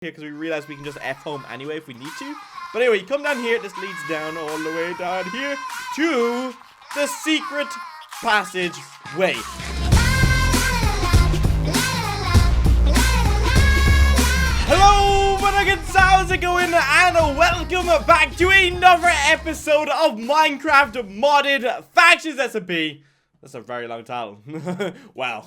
here because we realize we can just F home anyway if we need to. But anyway, you come down here. This leads down all the way down here to the secret passageway. Hello, Nuggets, how's it going? And welcome back to another episode of Minecraft Modded Factions SMP. That's a very long title. Wow.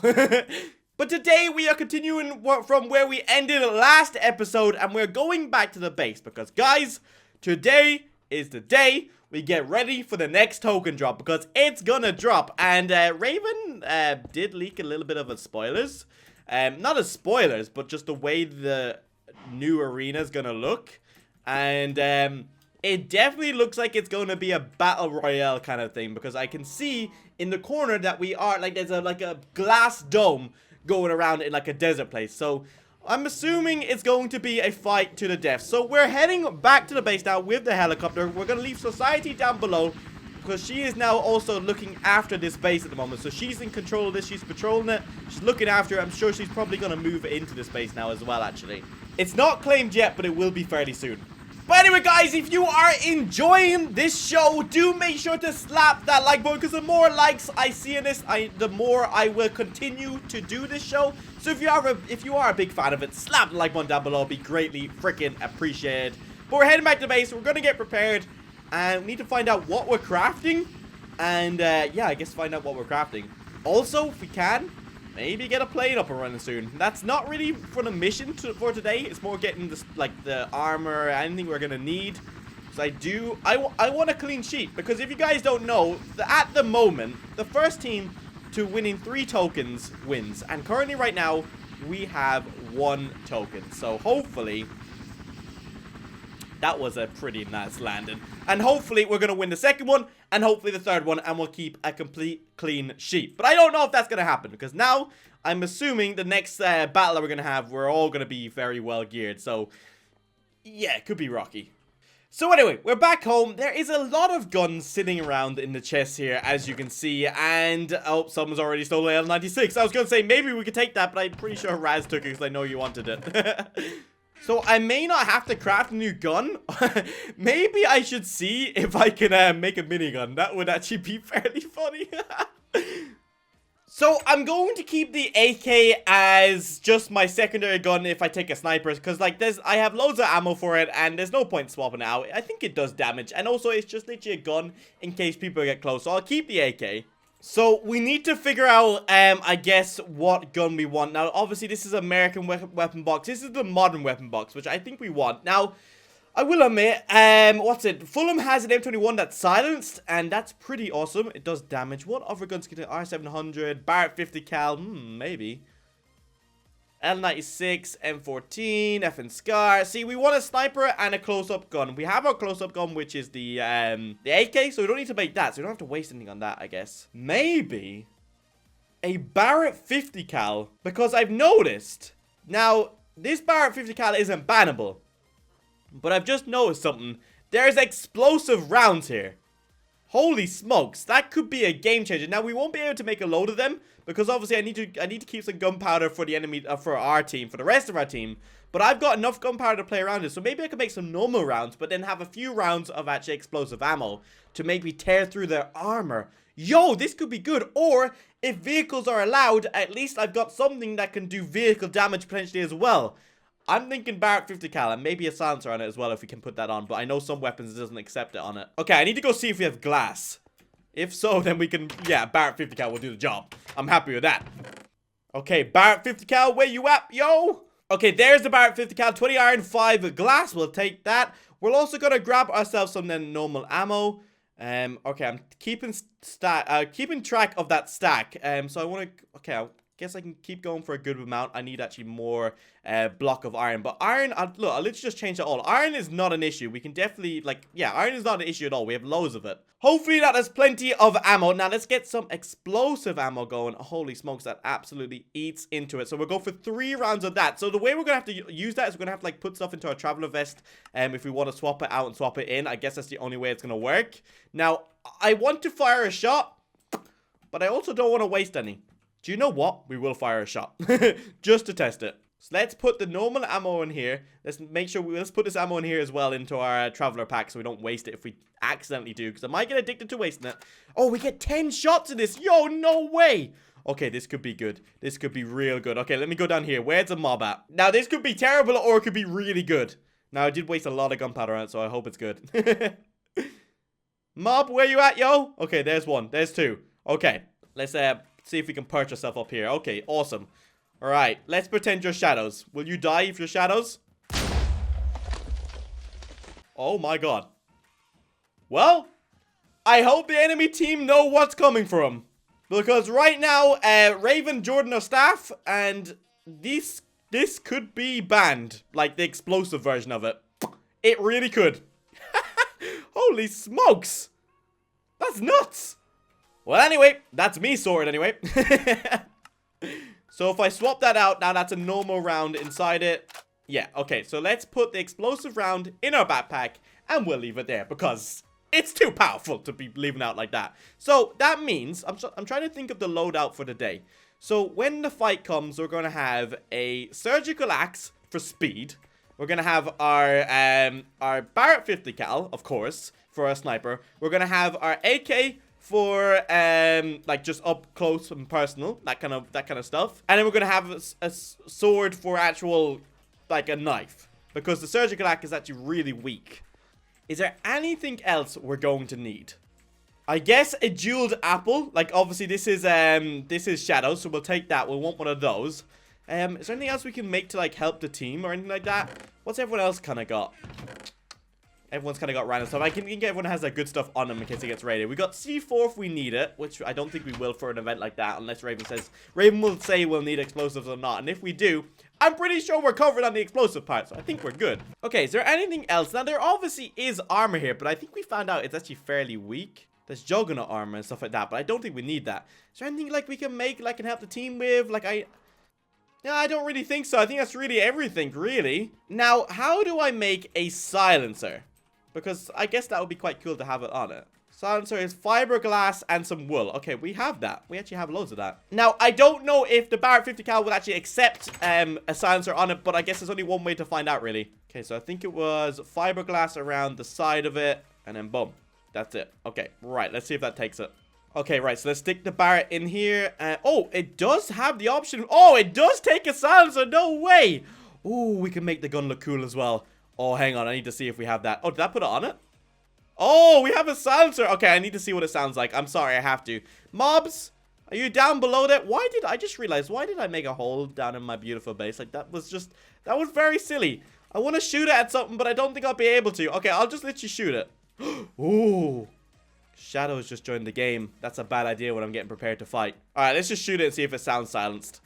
But today we are continuing from where we ended last episode, and we're going back to the base because, guys, today is the day we get ready for the next token drop because it's gonna drop. And Raven did leak a little bit of a spoilers. Not as spoilers, but just the way the new arena is gonna look. And it definitely looks like it's gonna be a battle royale kind of thing because I can see in the corner that we are like there's a glass dome going around in like a desert place. So I'm assuming it's going to be a fight to the death. So we're heading back to the base now with the helicopter. We're gonna leave Society down below because she is now also looking after this base at the moment. So she's in control of this. She's patrolling it. She's looking after it. I'm sure she's probably gonna move into this base now as well, actually. It's not claimed yet, but it will be fairly soon. But anyway, guys, if you are enjoying this show, do make sure to slap that like button, because the more likes I see in this, the more I will continue to do this show. So if you are a big fan of it, slap the like button down below. It'd be greatly freaking appreciated. But we're heading back to the base. We're going to get prepared, and we need to find out what we're crafting. And yeah, I guess find out what we're crafting. Also, if we can, maybe get a plane up and running soon. That's not really for the mission for today. It's more getting this, like the armor, anything we're gonna need. So I want a clean sheet because if you guys don't know, at the moment the first team to winning 3 tokens wins, and currently right now we have 1 token. So hopefully that was a pretty nice landing. And hopefully we're going to win the second one. And hopefully the third one. And we'll keep a complete clean sheet. But I don't know if that's going to happen. Because now I'm assuming the next battle that we're going to have, we're all going to be very well geared. So yeah, it could be rocky. So anyway, we're back home. There is a lot of guns sitting around in the chest here, as you can see. And, oh, someone's already stolen L96. I was going to say maybe we could take that. But I'm pretty sure Raz took it because I know you wanted it. So I may not have to craft a new gun. Maybe I should see if I can make a minigun. That would actually be fairly funny. So I'm going to keep the AK as just my secondary gun if I take a sniper. Because like I have loads of ammo for it and there's no point swapping it out. I think it does damage. And also it's just literally a gun in case people get close. So I'll keep the AK. So we need to figure out, I guess, what gun we want. Now, obviously, this is American weapon box. This is the modern weapon box, which I think we want. Now, I will admit, what's it? Fulham has an M21 that's silenced, and that's pretty awesome. It does damage. What other guns can do? R700, Barrett 50 cal, maybe. L96, M14, FN Scar. See, we want a sniper and a close-up gun. We have our close-up gun, which is the AK, so we don't need to make that. So we don't have to waste anything on that, I guess. Maybe a Barrett 50 cal, because I've noticed. Now, this Barrett 50 cal isn't bannable, but I've just noticed something. There's explosive rounds here. Holy smokes, that could be a game changer. Now, we won't be able to make a load of them because obviously I need to keep some gunpowder for the enemy, for our team, for the rest of our team. But I've got enough gunpowder to play around with, so maybe I can make some normal rounds, but then have a few rounds of actually explosive ammo to maybe tear through their armor. Yo, this could be good. Or if vehicles are allowed, at least I've got something that can do vehicle damage potentially as well. I'm thinking Barrett 50 cal and maybe a silencer on it as well if we can put that on. But I know some weapons doesn't accept it on it. Okay, I need to go see if we have glass. If so, then we can, yeah, Barrett 50 cal will do the job. I'm happy with that. Okay, Barrett 50 cal, where you at, yo? Okay, there's the Barrett 50 cal, 20 iron, 5 glass. We'll take that. We're also gonna grab ourselves some then normal ammo. Okay, I'm keeping track of that stack. So I want to, okay, I guess I can keep going for a good amount. I need actually more block of iron. But iron, look, I'll literally just change that all. Iron is not an issue. We can definitely, like, yeah, iron is not an issue at all. We have loads of it. Hopefully that has plenty of ammo. Now let's get some explosive ammo going. Holy smokes, that absolutely eats into it. So we'll go for 3 rounds of that. So the way we're going to have to use that is we're going to have to like put stuff into our traveler vest. If we want to swap it out and swap it in, I guess that's the only way it's going to work. Now, I want to fire a shot, but I also don't want to waste any. Do you know what? We will fire a shot just to test it. So let's put the normal ammo in here. Let's make sure let's put this ammo in here as well into our traveler pack so we don't waste it if we accidentally do, because I might get addicted to wasting it. Oh, we get 10 shots in this. Yo, no way. Okay, this could be good. This could be real good. Okay, let me go down here. Where's the mob at? Now, this could be terrible or it could be really good. Now, I did waste a lot of gunpowder on it, so I hope it's good. Mob, where you at, yo? Okay, there's one. There's two. Okay, let's see if we can perch ourselves up here. Okay, awesome. All right, let's pretend you're shadows. Will you die if you're shadows? Oh my god. Well, I hope the enemy team know what's coming for them. Because right now, Raven, Jordan are staff, and this could be banned. Like the explosive version of it. It really could. Holy smokes. That's nuts. Well, anyway, that's me sorted anyway. So if I swap that out, now that's a normal round inside it. Yeah, okay, so let's put the explosive round in our backpack, and we'll leave it there, because it's too powerful to be leaving out like that. So that means, I'm trying to think of the loadout for the day. So when the fight comes, we're going to have a surgical axe for speed. We're going to have our Barrett 50 cal, of course, for our sniper. We're going to have our AK for like just up close and personal, that kind of stuff. And then we're gonna have a sword for actual, like a knife, because the surgical axe is actually really weak. Is there anything else we're going to need? I guess a jeweled apple. Like obviously this is shadow, so we'll take that. We'll want one of those. Is there anything else we can make to like help the team or anything like that? What's everyone else kind of got? Everyone's kind of got random stuff. I think everyone has that good stuff on them in case it gets raided. We got C4 if we need it, which I don't think we will for an event like that, unless Raven will say we'll need explosives or not. And if we do, I'm pretty sure we're covered on the explosive part, so I think we're good. Okay, is there anything else? Now, there obviously is armor here, but I think we found out it's actually fairly weak. There's Juggernaut armor and stuff like that, but I don't think we need that. Is there anything like we can make, like, and help the team with? Yeah, I don't really think so. I think that's really everything, really. Now, how do I make a silencer? Because I guess that would be quite cool to have it on it. Silencer is fiberglass and some wool. Okay, we have that. We actually have loads of that. Now, I don't know if the Barrett 50 cal will actually accept a silencer on it, but I guess there's only one way to find out, really. Okay, so I think it was fiberglass around the side of it, and then boom. That's it. Okay, right. Let's see if that takes it. Okay, right. So let's stick the Barrett in here. Oh, it does have the option. Oh, it does take a silencer. No way. Ooh, we can make the gun look cool as well. Oh, hang on. I need to see if we have that. Oh, did I put it on it? Oh, we have a silencer. Okay, I need to see what it sounds like. I'm sorry, I have to. Mobs, are you down below that? I just realized, why did I make a hole down in my beautiful base? Like, that was very silly. I want to shoot it at something, but I don't think I'll be able to. Okay, I'll just let you shoot it. Ooh. Shadows just joined the game. That's a bad idea when I'm getting prepared to fight. Alright, let's just shoot it and see if it sounds silenced.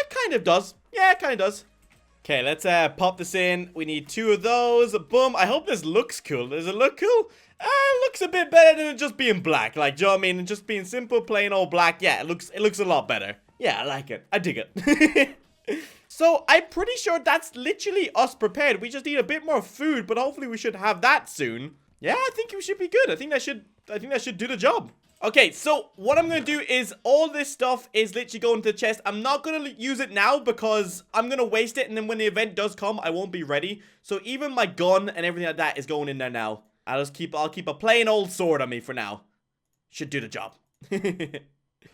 Kind of does. Yeah, it kind of does. Okay, let's pop this in. We need 2 of those. Boom. I hope this looks cool. Does it look cool? It looks a bit better than it just being black. Like, do you know what I mean? And just being simple, plain old black. Yeah, it looks a lot better. Yeah, I like it. I dig it. So, I'm pretty sure that's literally us prepared. We just need a bit more food, but hopefully we should have that soon. Yeah, I think we should be good. I think that should do the job. Okay, so what I'm going to do is all this stuff is literally going to the chest. I'm not going to use it now because I'm going to waste it. And then when the event does come, I won't be ready. So even my gun and everything like that is going in there now. I'll keep a plain old sword on me for now. Should do the job.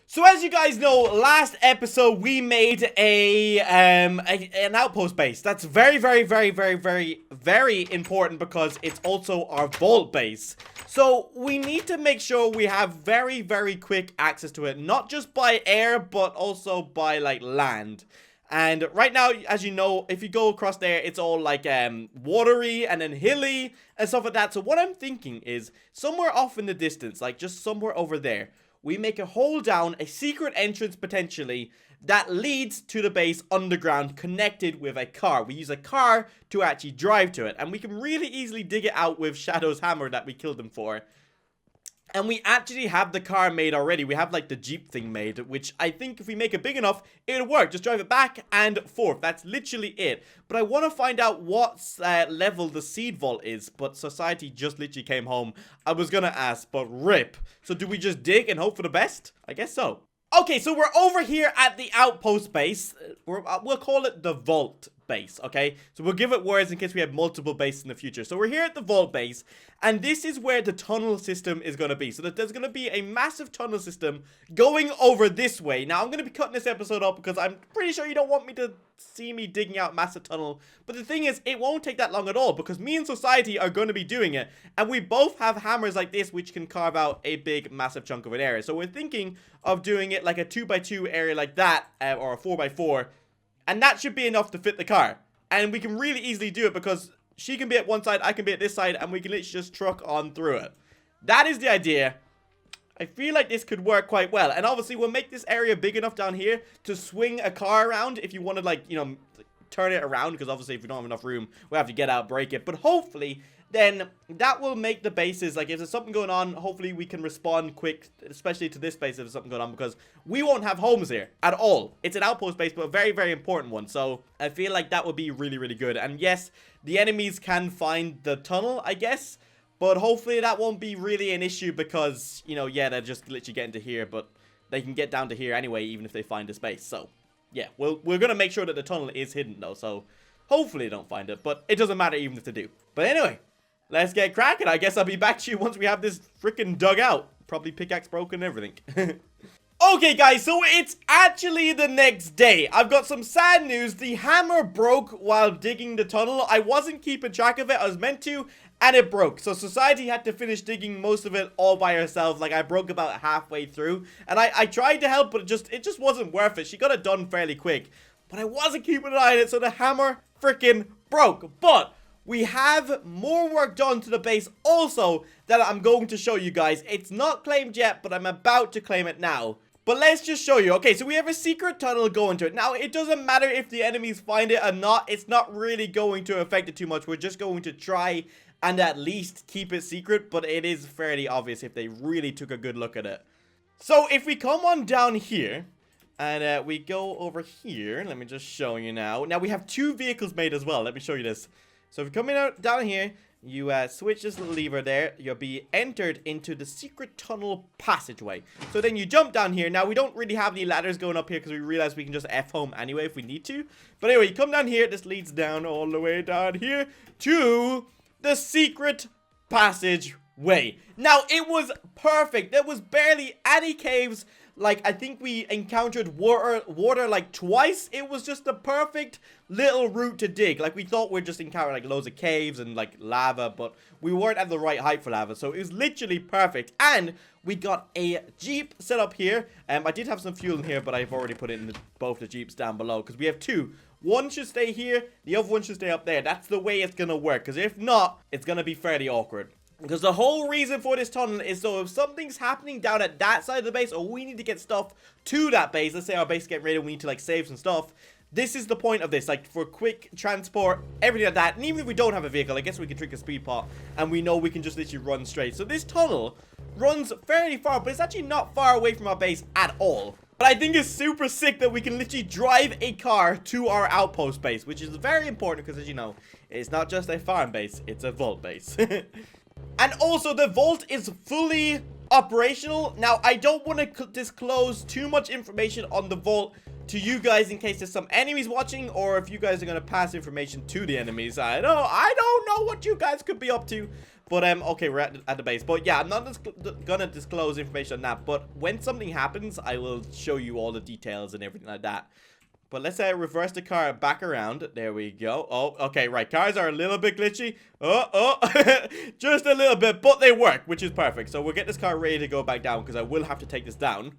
So as you guys know, last episode we made an outpost base. That's very, very, very, very, very, very important because it's also our vault base. So we need to make sure we have very, very quick access to it. Not just by air, but also by like land. And right now, as you know, if you go across there, it's all like watery and then hilly and stuff like that. So what I'm thinking is somewhere off in the distance, like just somewhere over there, we make a hole down, a secret entrance potentially, that leads to the base underground connected with a car. We use a car to actually drive to it. And we can really easily dig it out with Shadow's hammer that we killed him for. And we actually have the car made already. We have like the Jeep thing made, which I think if we make it big enough, it'll work. Just drive it back and forth. That's literally it. But I want to find out what level the seed vault is. But society just literally came home. I was going to ask, but rip. So do we just dig and hope for the best? I guess so. Okay, so we're over here at the outpost base. We'll call it the vault base, okay? So we'll give it words in case we have multiple bases in the future. So we're here at the vault base, and this is where the tunnel system is going to be. So that there's going to be a massive tunnel system going over this way. Now, I'm going to be cutting this episode up because I'm pretty sure you don't want me to see me digging out massive tunnel. But the thing is, it won't take that long at all because me and Society are going to be doing it. And we both have hammers like this, which can carve out a big, massive chunk of an area. So we're thinking of doing it like a 2x2 area like that, or a 4x4. And that should be enough to fit the car. And we can really easily do it because she can be at one side, I can be at this side, and we can literally just truck on through it. That is the idea. I feel like this could work quite well. And obviously, we'll make this area big enough down here to swing a car around if you want to, like, you know, turn it around. Because obviously, if we don't have enough room, we'll have to get out, break it. But hopefully, then that will make the bases, like, if there's something going on, hopefully we can respond quick, especially to this base if there's something going on, because we won't have homes here at all. It's an outpost base, but a very, very important one. So I feel like that would be really, really good. And yes, the enemies can find the tunnel, I guess, but hopefully that won't be really an issue because, you know, yeah, they're just literally getting to here, but they can get down to here anyway, even if they find the space. So yeah, we're going to make sure that the tunnel is hidden though, so hopefully they don't find it, but it doesn't matter even if they do. But anyway, let's get cracking. I guess I'll be back to you once we have this freaking dug out. Probably pickaxe broken and everything. Okay, guys, so it's actually the next day. I've got some sad news. The hammer broke while digging the tunnel. I wasn't keeping track of it. I was meant to, and it broke. So Society had to finish digging most of it all by herself. Like, I broke about halfway through. And I tried to help, but it just wasn't worth it. She got it done fairly quick. But I wasn't keeping an eye on it, so the hammer freaking broke. But we have more work done to the base also that I'm going to show you guys. It's not claimed yet, but I'm about to claim it now. But let's just show you. Okay, so we have a secret tunnel going to it. Now, it doesn't matter if the enemies find it or not. It's not really going to affect it too much. We're just going to try and at least keep it secret. But it is fairly obvious if they really took a good look at it. So, if we come on down here and we go over here. Let me just show you now. Now, we have 2 vehicles made as well. Let me show you this. So, if you come in down here, you switch this lever there, you'll be entered into the secret tunnel passageway. So then you jump down here. Now, we don't really have any ladders going up here because we realize we can just F home anyway if we need to. But anyway, you come down here. This leads down all the way down here to the secret passageway. Now, it was perfect. There was barely any caves. Like, I think we encountered water like twice. It was just the perfect little route to dig. Like, we thought we'd just encounter like loads of caves and like lava, but we weren't at the right height for lava. So it was literally perfect. And we got a Jeep set up here. I did have some fuel in here, but I've already put it in both the Jeeps down below because we have 2. One should stay here. The other one should stay up there. That's the way it's going to work, because if not, it's going to be fairly awkward. Because the whole reason for this tunnel is so if something's happening down at that side of the base, or we need to get stuff to that base, let's say our base is getting raided, we need to like save some stuff. This is the point of this, like for quick transport, everything like that. And even if we don't have a vehicle, I guess we can drink a speed pot and we know we can just literally run straight. So this tunnel runs fairly far, but it's actually not far away from our base at all. But I think it's super sick that we can literally drive a car to our outpost base, which is very important because, as you know, it's not just a farm base, it's a vault base. And also, the vault is fully operational. Now, I don't want to disclose too much information on the vault to you guys in case there's some enemies watching, or if you guys are going to pass information to the enemies. I don't know what you guys could be up to. But, okay, we're at the base. But, yeah, I'm not gonna disclose information on that. But when something happens, I will show you all the details and everything like that. But let's reverse the car back around. There we go. Oh, okay, right. Cars are a little bit glitchy. Just a little bit, but they work, which is perfect. So we'll get this car ready to go back down because I will have to take this down.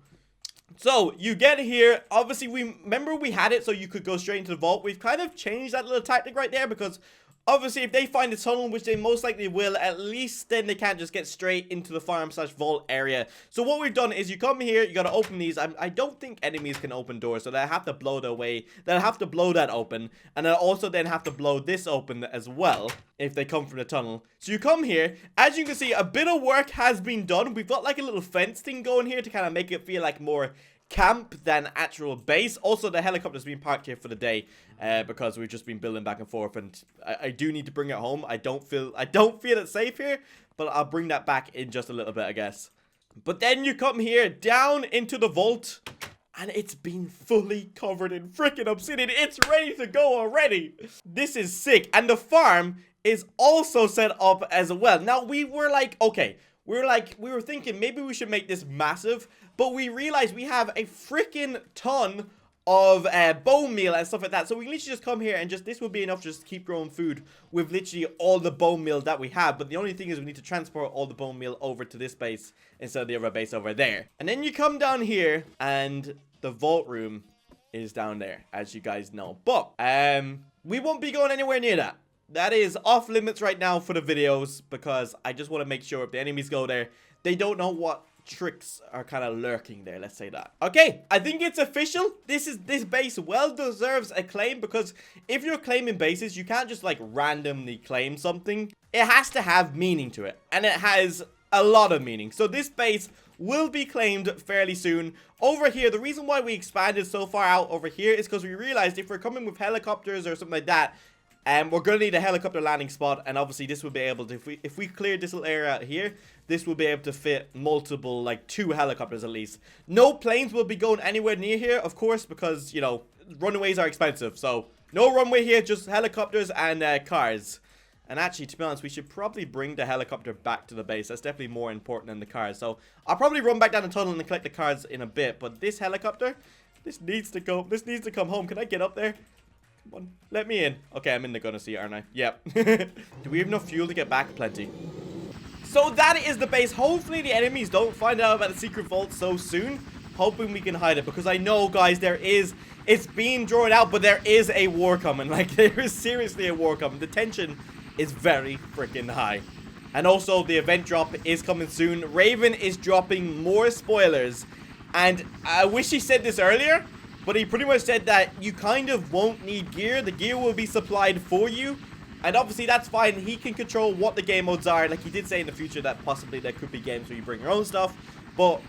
So you get here. Obviously, remember we had it so you could go straight into the vault. We've kind of changed that little tactic right there because obviously, if they find the tunnel, which they most likely will, at least then they can't just get straight into the farm/vault area. So what we've done is you come here, you gotta open these. I don't think enemies can open doors, so they have to blow their way. They'll have to blow that open, and they'll also then have to blow this open as well if they come from the tunnel. So you come here. As you can see, a bit of work has been done. We've got like a little fence thing going here to kind of make it feel like more camp than actual base. Also, the helicopter's been parked here for the day because we've just been building back and forth, and I do need to bring it home. I don't feel it safe here, but I'll bring that back in just a little bit, I guess. But then you come here down into the vault, And it's been fully covered in freaking obsidian. It's ready to go already. This is sick. And the farm is also set up as well. Now, we were like, okay, we were thinking maybe we should make this massive, but we realized we have a freaking ton of bone meal and stuff like that. So we can literally just come here and this would be enough just to keep growing food with literally all the bone meal that we have. But the only thing is we need to transport all the bone meal over to this base instead of the other base over there. And then you come down here and the vault room is down there, as you guys know. But we won't be going anywhere near that. That is off limits right now for the videos, because I just want to make sure if the enemies go there, they don't know what tricks are kind of lurking there. Let's say that. Okay, I think it's official. This base well deserves a claim, because if you're claiming bases, you can't just like randomly claim something. It has to have meaning to it, and it has a lot of meaning. So this base will be claimed fairly soon. Over here, the reason why we expanded so far out over here is because we realized if we're coming with helicopters or something like that, we're gonna need a helicopter landing spot, and obviously this will be able to, if we clear this little area out here, this will be able to fit multiple, like 2 helicopters at least. No planes will be going anywhere near here, of course, because, you know, runways are expensive. So no runway here, just helicopters and cars. And actually, to be honest, we should probably bring the helicopter back to the base. That's definitely more important than the cars. So I'll probably run back down the tunnel and collect the cars in a bit. But this helicopter, this needs to go. This needs to come home. Can I get up there? Come on, let me in. Okay, I'm in the gunner seat, aren't I? Yep. Do we have enough fuel to get back? Plenty. So that is the base. Hopefully the enemies don't find out about the secret vault so soon. Hoping we can hide it, because I know, guys, it's being drawn out, but there is a war coming. Like, there is seriously a war coming. The tension is very freaking high. And also the event drop is coming soon. Raven is dropping more spoilers, and I wish he said this earlier, but he pretty much said that you kind of won't need gear. The gear will be supplied for you, and obviously that's fine. He can control what the game modes are. Like, he did say in the future that possibly there could be games where you bring your own stuff, but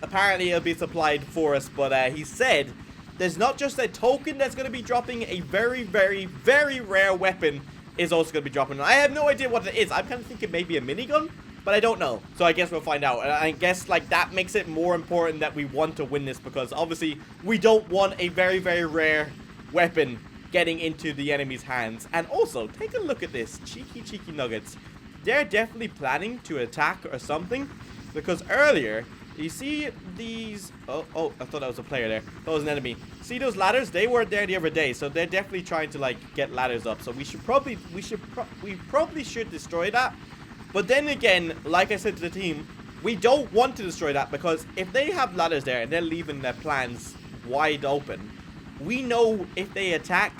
apparently it'll be supplied for us. But he said there's not just a token that's going to be dropping, a very, very, very rare weapon is also going to be dropping. I have no idea what it is. I'm kind of thinking maybe a minigun, but I don't know. So I guess we'll find out. And I guess, like, that makes it more important that we want to win this, because obviously we don't want a very, very rare weapon getting into the enemy's hands. And also, take a look at this. Cheeky nuggets. They're definitely planning to attack or something, because earlier, you see these... Oh, I thought that was a player there. That was an enemy. See those ladders? They weren't there the other day, so they're definitely trying to, like, get ladders up. So we probably should destroy that. But then again, like I said to the team, we don't want to destroy that, because if they have ladders there and they're leaving their plans wide open, we know if they attack,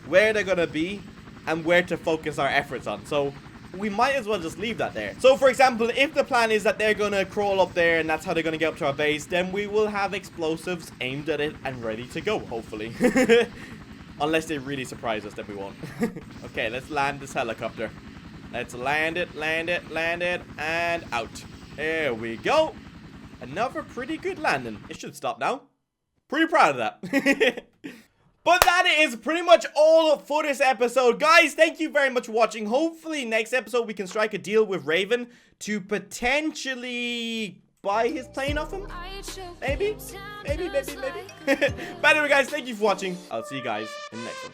where they're gonna be and where to focus our efforts on. So we might as well just leave that there. So for example, if the plan is that they're gonna crawl up there and that's how they're gonna get up to our base, then we will have explosives aimed at it and ready to go, hopefully. Unless they really surprise us, then we won't. Okay, let's land this helicopter. Let's land it, and out. There we go. Another pretty good landing. It should stop now. Pretty proud of that. But that is pretty much all for this episode. Guys, thank you very much for watching. Hopefully, next episode, we can strike a deal with Raven to potentially buy his plane off him. Maybe. But anyway, guys, thank you for watching. I'll see you guys in the next one.